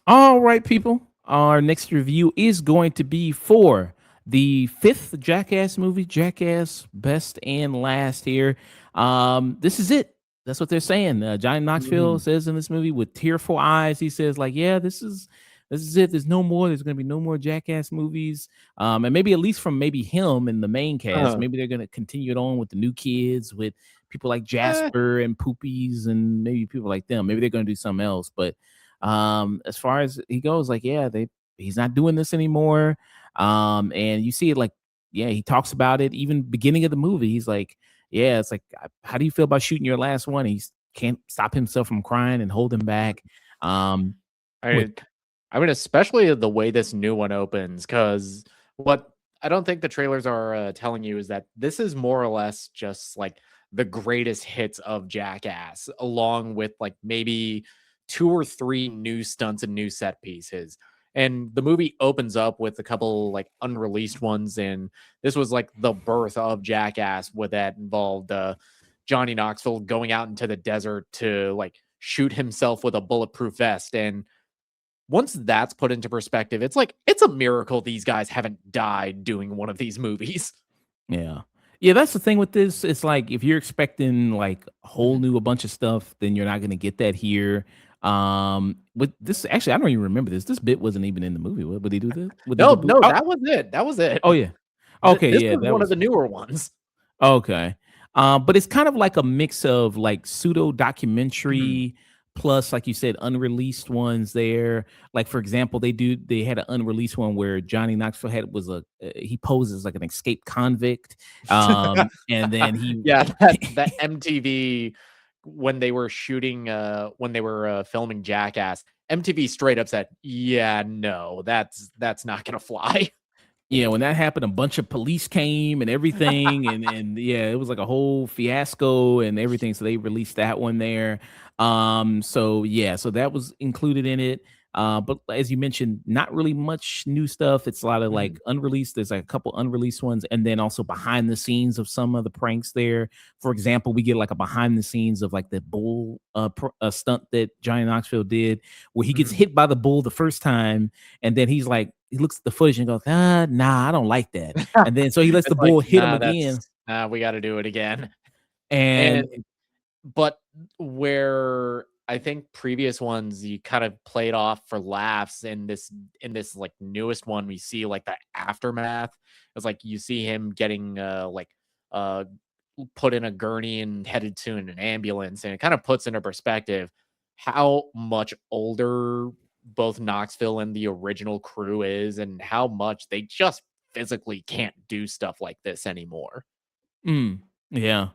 All right, people. Our next review is going to be for the fifth Jackass movie, Jackass Best and Last here. This is it. That's what they're saying. Johnny Knoxville Mhm. says in this movie with tearful eyes, he says, like, yeah, this is it. There's no more. There's gonna be no more Jackass movies. And maybe at least from maybe him and the main cast, Uh-huh. maybe they're gonna continue it on with the new kids, with people like Eh, Jasper and Poopies and maybe people like them. Maybe they're gonna do something else. But as far as he goes, like, yeah, he's not doing this anymore. And you see it, like, yeah, he talks about it even beginning of the movie. He's like, yeah, it's like, how do you feel about shooting your last one? He can't stop himself from crying and holding back. Um, with I I mean, especially the way this new one opens, because what I don't think the trailers are telling you is that this is more or less just like the greatest hits of Jackass, along with like maybe two or three new stunts and new set pieces. And the movie opens up with a couple like unreleased ones, and this was like the birth of Jackass, with that involved Johnny Knoxville going out into the desert to like shoot himself with a bulletproof vest. And once that's put into perspective, it's like it's a miracle these guys haven't died doing one of these movies. Yeah. Yeah, that's the thing with this. It's like if you're expecting like Mhm. a bunch of stuff, then you're not gonna get that here. With this, actually, I don't even remember this. This bit wasn't even in the movie. Would he do this? Would he No, do boot? no, Oh, that was it. That was it. oh yeah. Okay, This yeah, was that one of was the newer ones. okay. But it's kind of like a mix of like pseudo Mhm. documentary plus, like you said, unreleased ones there. Like for example, they had an unreleased one where Johnny Knoxville he poses like an escaped convict. And then he Yeah, that MTV when they were shooting when they were filming Jackass, MTV straight up said, "Yeah, no, that's not gonna fly." Yeah, when that happened, a bunch of police came and everything, and yeah, it was like a whole fiasco and everything. So they released that one there. So yeah, so that was included in it. But as you mentioned, not really much new stuff. It's a lot of like Mhm. unreleased. There's like a couple unreleased ones, and then also behind the scenes of some of the pranks there. For example, we get like a behind the scenes of like the bull stunt that Johnny Knoxville did, where he gets Mhm. hit by the bull the first time, and then he's like, he looks at the footage and goes, nah, I don't like that. And then so he lets the It's like, bull hit him "Nah, again. we gotta do it again." And And but where I think previous ones you kind of played off for laughs, in this like newest one, we see like the aftermath. It's like you see him getting uh put in a gurney and headed to an ambulance, and it kind of puts into perspective how much older both Knoxville and the original crew is, and how much they just physically can't do stuff like this anymore. mm, yeah.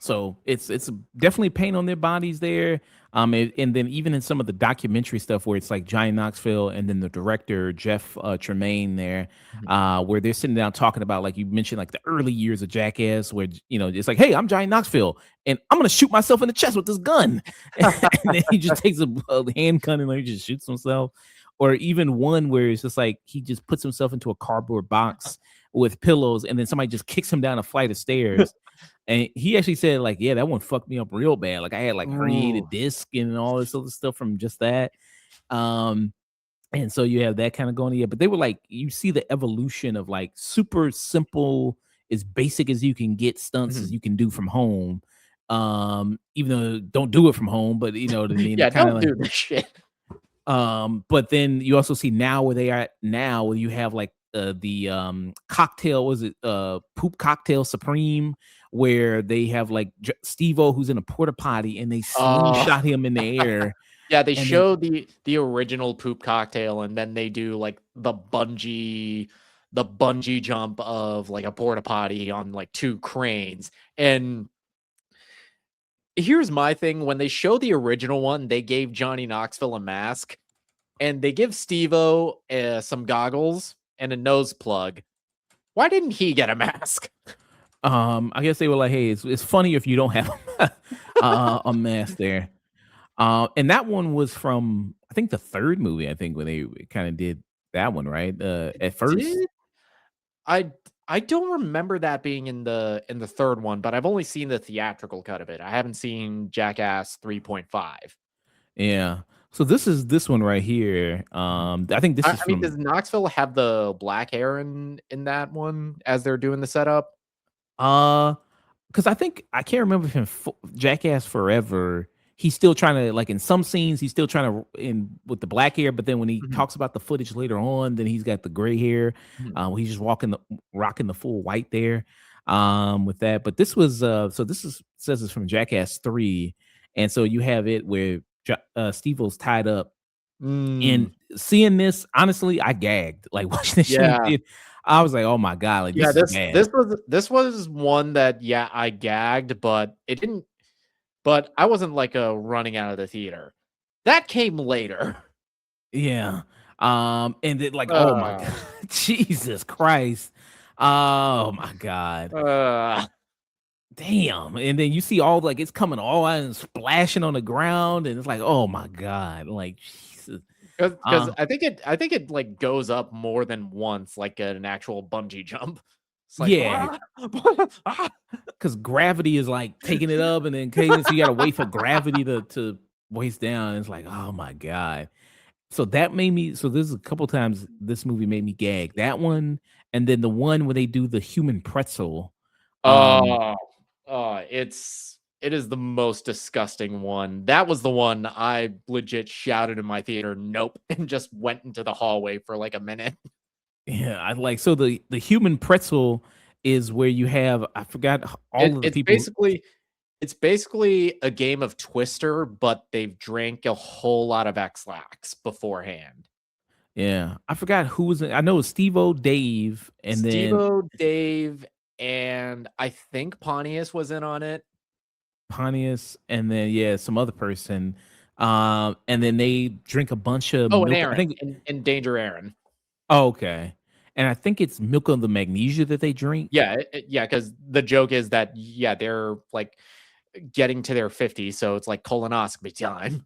So it's definitely pain on their bodies there. And then even in some of the documentary stuff where it's like Johnny Knoxville and then the director Jeff Tremaine there, Mhm. where they're sitting down talking about, like you mentioned, like the early years of Jackass, where it's like, hey, I'm Johnny Knoxville, and I'm gonna shoot myself in the chest with this gun, and then he just takes a handgun and like just shoots himself. Or even one where it's just like he just puts himself into a cardboard box with pillows, and then somebody just kicks him down a flight of stairs. And he actually said, like, yeah, that one fucked me up real bad. Like I had like Ooh. herniated disc and all this other stuff from just that. Um, and so you have that kind of going on. Yeah, but they were like, you see the evolution of like super simple, as basic as you can get stunts as Mhm. you can do from home. Even though don't do it from home, but you know what I mean? They're Yeah, kind of don't like, do this shit. but then you also see now where they are at now, where you have like the cocktail, was it poop cocktail supreme, where they have like Steve-O who's in a porta potty and they Uh, slingshot him in the air, yeah, they and then show the original poop cocktail, and then they do, like, the bungee jump of, like, a porta potty on, like, 2 cranes, and here's my thing, when they show the original one, they gave Johnny Knoxville a mask, and they give Steve-O, some goggles and a nose plug. Why didn't he get a mask? I guess they were like, hey, it's funny if you don't have a mask there. And that one was from I think the third movie. I think when they kind of did that one, right? At first, Did I I don't remember that being in the third one, but I've only seen the theatrical cut of it. I haven't seen Jackass 3.5. yeah. So this one right here. Mhm. I think this is I mean, from does Knoxville have the black hair in that one as they're doing the setup? uh because I think I can't remember if in Jackass Forever, he's still trying to like in some scenes he's still trying to in with the black hair, but then when he Mhm, talks about the footage later on, then he's got the gray hair. mhm. He's just rocking the full white there. With that, but this was so this is says it's from Jackass 3, and so you have it where Steve-O's tied up, and Mm, seeing this, honestly, I gagged like watching this shit in yeah. theater. I was like, oh my god, like Yeah, this is this bad. this was this was one that, yeah, I gagged, but it didn't but I wasn't, like, running out of the theater. That came later. Yeah. And then like, oh my god, Ugh, Jesus Christ. Oh my god. ugh. Damn. And then you see all like it's coming all out and splashing on the ground, and it's like, oh my god. Like Jesus. Because Uh I think it, like, goes up more than once, like an actual bungee jump. It's like, yeah, "Ah, ah." because gravity is like taking it up and then cadence, so you gotta wait for gravity to waist down. It's like, oh my god. So that made me so there's a couple times this movie made me gag. That one, and then the one where they do the human pretzel. Um, Oh, it is the most disgusting one. That was the one I legit shouted in my theater, "Nope," and just went into the hallway for, like, a minute. yeah, I like so the human pretzel is where you have I forgot all It of the it's people. basically it's basically a game of Twister, but they've drank a whole lot of X-Lax beforehand. Yeah, I forgot who was in, I know it was Steve-O, Dave, and then Steve-O, Dave, and I think Pontius was in on it. Pontius, and then yeah, some other person. And then they drink a bunch of Oh, and milk. I Aaron, think and Danger Aaron. oh, okay. And I think it's milk of the magnesia that they drink. Yeah, yeah, because the joke is that, yeah, they're, like, getting to their 50s, so it's like colonoscopy time.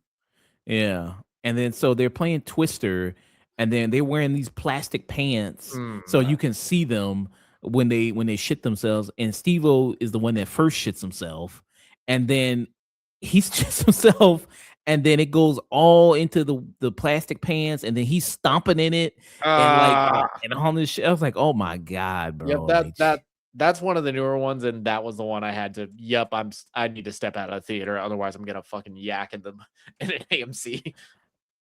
Yeah. And then so they're playing Twister, and then they're wearing these plastic pants so Mm. you can see them when they shit themselves. And Steve-O is the one that first shits himself, and then he shits himself, and then it goes all into the plastic pants, and then he's stomping in it and like Ah, and all this shit. I was like, oh my god, yep, bro. that Like that that's one of the newer ones, and that was the one I had to, yep, I need to step out of the theater, otherwise I'm gonna fucking yak in the in an AMC.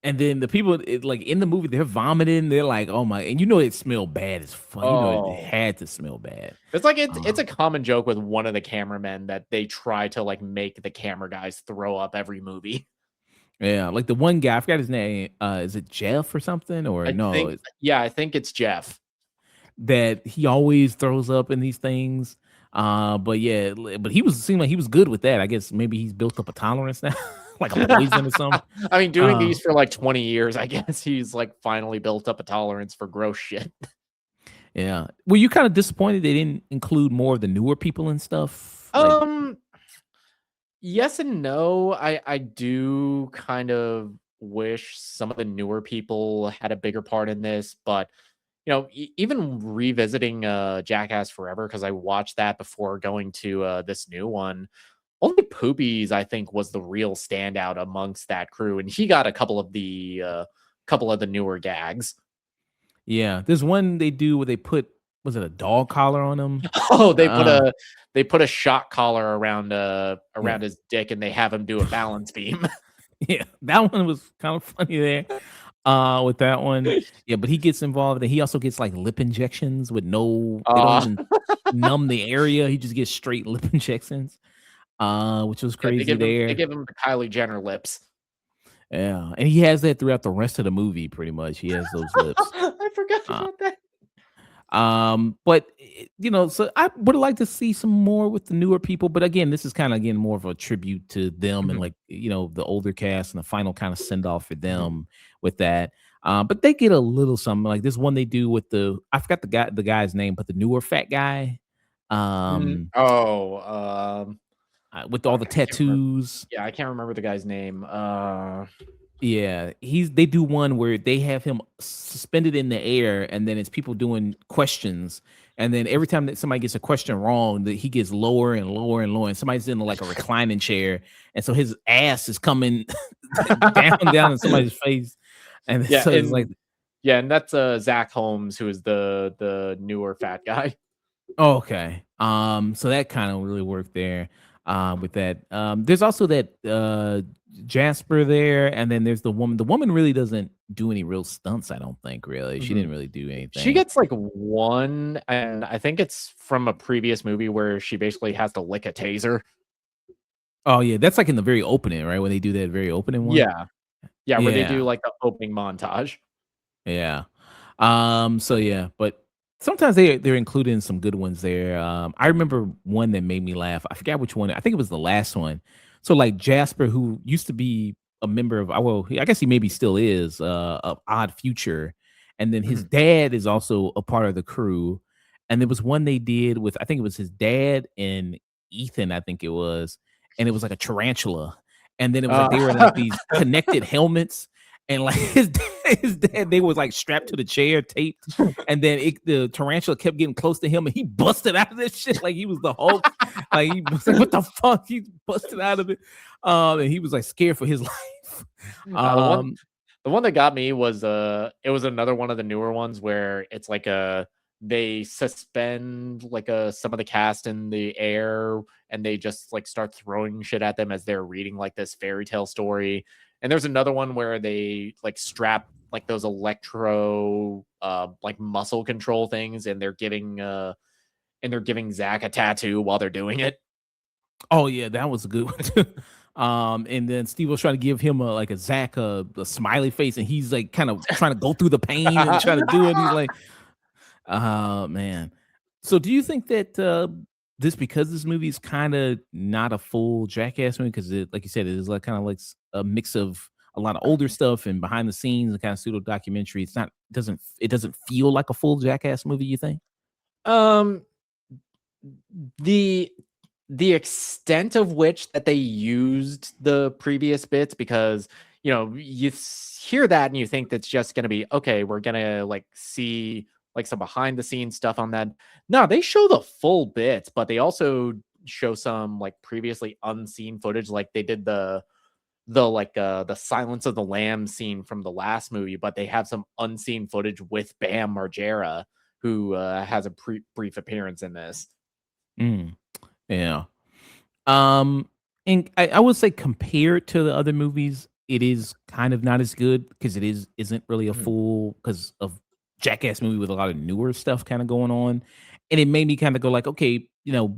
and then the people like in the movie, they're vomiting. They're like, "Oh my!" And you know it smelled bad as fuck. You know it Oh. had to smell bad. It's like it's Um, a common joke with one of the cameramen that they try to, like, make the camera guys throw up every movie. yeah, like the one guy, I forgot his name. Is it Jeff or something? Or I no? think, yeah, I think it's Jeff. That he always throws up in these things. But yeah, but he was seemed like he was good with that. I guess maybe he's built up a tolerance now, like a poison or something. I mean, doing Uh, these for, like, 20 years, I guess he's, like, finally built up a tolerance for gross shit. yeah. Were you kind of disappointed they didn't include more of the newer people and stuff? Like, Um, yes and no. I do kind of wish some of the newer people had a bigger part in this, but, even revisiting, Jackass Forever, because I watched that before going to, this new one. Only Poopies, I think, was the real standout amongst that crew, and he got a couple of the newer gags. yeah, there's one they do where they put was it a dog collar on them? Oh, Uh, they put a shock collar yeah. around his dick, and they have him do a balance beam. Yeah, that one was kind of funny there, with that one. Yeah, but he gets involved, and he also gets, like, lip injections with no they don't Uh, even numb the area, he just gets straight lip injections, which was yeah, crazy they there. give him the Kylie Jenner lips. Yeah, and he has that throughout the rest of the movie, pretty much, he has those lips. I forgot Uh about that. But so I would like to see some more with the newer people. But again, this is kind of again more of a tribute to them and Mhm, like the older cast and the final kind of send off for mhm, them with that. But they get a little something like this one they do with I forgot the guy's name, but the newer fat guy. mhm. Um, Oh, with all Fuck, the I can't remember. tattoos. Yeah, I can't remember the guy's name. Yeah, they do one where they have him suspended in the air, and then it's people doing questions, and then every time that somebody gets a question wrong, that he gets lower and lower and lower, and somebody's in like a reclining chair, and so his ass is coming down in somebody's face, and Yeah, so it's like, and that's Zach Holmes, who is the newer fat guy. oh, okay. So that kind of really worked there. With that. There's also that Jasper there, and then there's the woman. The woman really doesn't do any real stunts, I don't think, really. She Mhm. didn't really do She anything. gets like one, and I think it's from a previous movie where she basically has to lick a taser. Oh yeah, that's like in the very opening, right? When they do that very opening one. Yeah, yeah, where they do Yeah. like the opening montage. Yeah. So yeah, but sometimes they're including some good ones there. I remember one that made me laugh. I forgot which one. I think it was the last one. So like Jasper, who used to be a member of, well, I guess he maybe still is, of Odd Future, and then his Mhm. dad is also a part of the crew. And there was one they did with, I think it was his dad and Ethan, I think it was, and it was like a tarantula. And then it was like Uh, they were in like these connected helmets, and like his dad, they was like strapped to the chair, taped, and then the tarantula kept getting close to him, and he busted out of this shit like he was the Hulk. Like he was like, "What the fuck?" He busted out of it, and he was like scared for his life. the one Um, the one that got me was it was another one of the newer ones where it's like they suspend like some of the cast in the air, and they just like start throwing shit at them as they're reading like this fairy tale story. And there's another one where they like strap like those electro like muscle control things, and they're giving Zach a tattoo while they're doing it. oh yeah, that was a good one too. And then Steve was trying to give him a Zach a smiley face, and he's like kind of trying to go through the pain and trying to do it. He's like, oh man. So do you think that because this movie is kind of not a full Jackass movie, because it, like you said, it is like kind of like a mix of a lot of older stuff and behind the scenes and kind of pseudo documentary. It's not doesn't feel like a full Jackass movie, you think? um the the extent of which that they used the previous bits, because hear that and you think that's just going to be okay, we're going to like see like some behind the scenes stuff on that. No, they show the full bits, but they also show some like previously unseen footage, like they did the Silence of the Lamb scene from the last movie, but they have some unseen footage with Bam Margera, who has a brief appearance in this. Mm, yeah. Um, and I would say compared to the other movies, it is kind of not as good because isn't really a Mhm. full because of Jackass movie with a lot of newer stuff kind of going on, and it made me kind of go like, okay,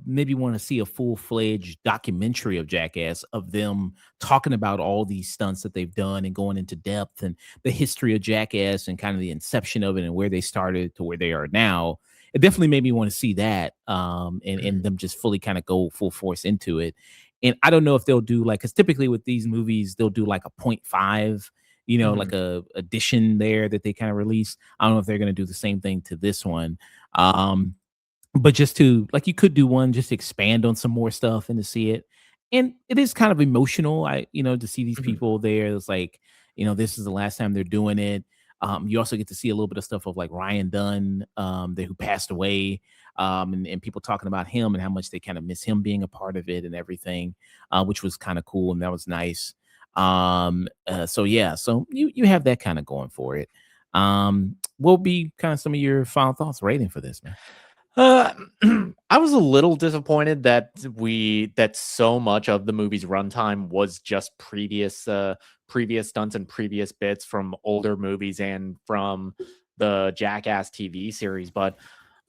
maybe want to see a full fledged documentary of Jackass of them talking about all these stunts that they've done and going into depth and the history of Jackass and kind of the inception of it and where they started to where they are now. It definitely made me want to see that, and them just fully kind of go full force into it. And I don't know if they'll do like, because typically with these movies they'll do like a point 0.5, like Mhm. a addition there that they kind of release. I don't know if they're going to do the same thing to this one. Um, but just to like, you could do one just to expand on some more stuff and to see it. And it is kind of emotional, to see these Mhm. people there. It's like, this is the last time they're doing it. You also get to see a little bit of stuff of like Ryan Dunn, who passed away, and people talking about him and how much they kind of miss him being a part of it and everything, which was kind of cool and that was nice. So yeah, so you have that kind of going for it. What will be kind of some of your final thoughts rating for this, man? Uh, I was a little disappointed that so much of the movie's runtime was just previous stunts and previous bits from older movies and from the Jackass TV series. But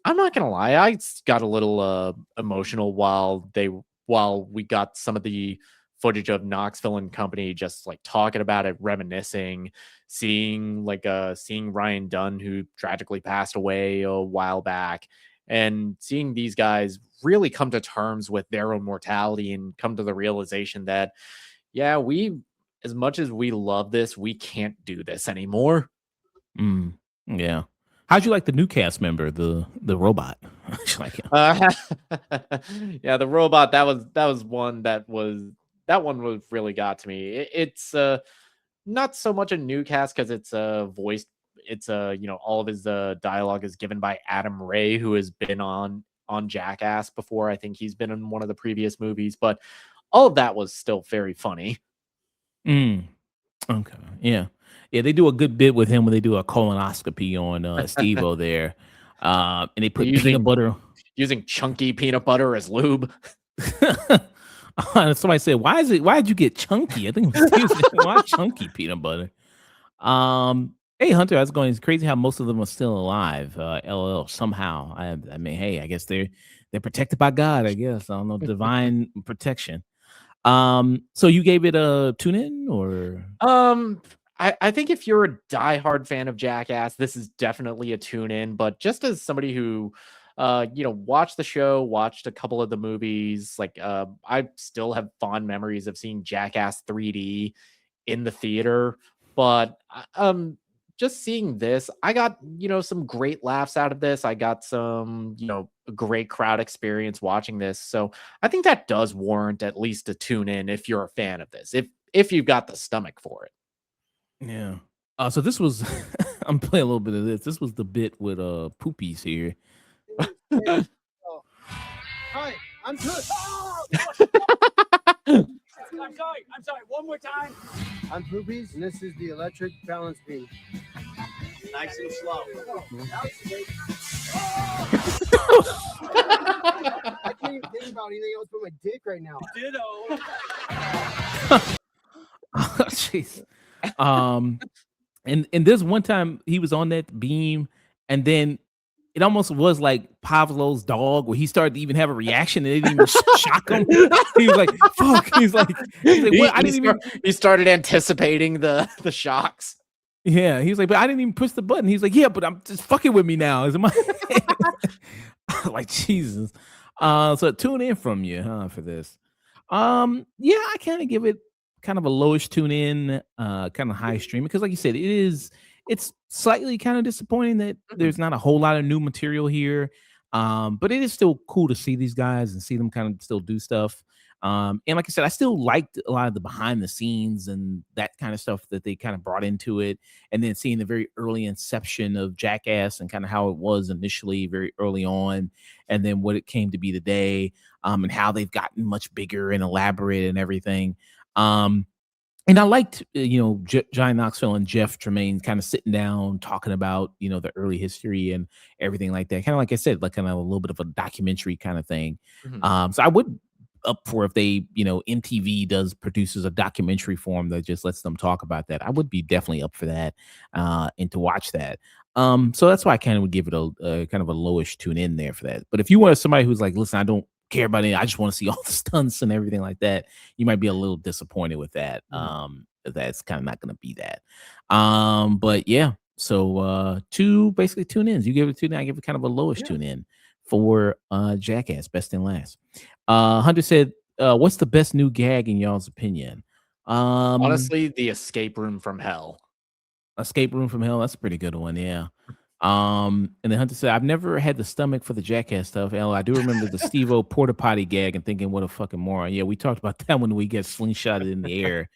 I'm not gonna lie, got a little emotional while we got some of the footage of Knoxville and company just like talking about it, reminiscing, seeing Ryan Dunn, who tragically passed away a while back, and seeing these guys really come to terms with their own mortality and come to the realization that, yeah, we, as much as we love this, we can't do this anymore. Mm, yeah. How'd you like the new cast member, the robot? Like, Uh, yeah, the robot that was one that one was really got to me. It's not so much a new cast because it's voiced. It's all of his dialogue is given by Adam Ray, who has been on Jackass before. I think he's been in one of the previous movies, but all of that was still very funny. mm, okay, yeah, yeah. They do a good bit with him when they do a colonoscopy on Steve-O there, and they put peanut Using butter. using chunky peanut butter as lube. Somebody said, "Why is it? Why did you get chunky?" I think it was Steve said, why chunky peanut butter. Hey Hunter, how's it going? It's crazy how most of them are still alive. LOL. Somehow, I mean, hey, I guess they're protected by God. I guess I don't know, divine protection. So you gave it a tune in or? I think if you're a diehard fan of Jackass, this is definitely a tune in. But just as somebody who, watched the show, watched a couple of the movies, like I still have fond memories of seeing Jackass 3D in the theater. But just seeing this, I got some great laughs out of this. I got some great crowd experience watching this. So I think that does warrant at least a tune in if you're a fan of this. If you've got the stomach for it. Yeah. So this was I'm playing a little bit of this. This was the bit with Poopies here. Hi, I'm good. I'm sorry. One more time. I'm Poopies, and this is the electric balance beam. Nice and slow. I can't even think about anything else but my dick right now. Ditto. Jeez. And this one time he was on that beam, and then it almost was like Pavlov's dog, where he started to even have a reaction, and it didn't even shock him. He was like, "Fuck!" He's like, "What? I didn't even." He started anticipating the shocks. Yeah, he was like, "But I didn't even push the button." He's like, "Yeah, but I'm just fucking with me now." Is it my like Jesus? So tune in from you, huh, for this. Yeah, I kind of give it kind of a lowish tune in, kind of high stream because, like you said, it's slightly kind of disappointing that there's not a whole lot of new material here. But it is still cool to see these guys and see them kind of still do stuff. And like I said, I still liked a lot of the behind the scenes and that kind of stuff that they kind of brought into it. And then seeing the very early inception of Jackass and kind of how it was initially very early on, and then what it came to be today, and how they've gotten much bigger and elaborate and everything. And I liked, Johnny Knoxville and Jeff Tremaine kind of sitting down, talking about, the early history and everything like that. Kind of like I said, like kind of a little bit of a documentary kind of thing. So I would up for if they, MTV produces a documentary form that just lets them talk about that. I would be definitely up for that, and to watch that. So that's why I kind of would give it a kind of a lowish tune in there for that. But if you want somebody who's like, listen, I don't care about it, I just want to see all the stunts and everything like that, you might be a little disappointed with that. That's kind of not going to be that. But yeah, so two basically tune ins. You give it a tune in, I give it kind of a lowish tune in for Jackass, best and last. Hunter said, what's the best new gag in y'all's opinion? Honestly, the escape room from hell. Escape room from hell, that's a pretty good one, yeah. And then Hunter said, I've never had the stomach for the Jackass stuff. I do remember the Steve-O porta potty gag and thinking, what a fucking moron. Yeah, we talked about that when we get slingshotted in the air.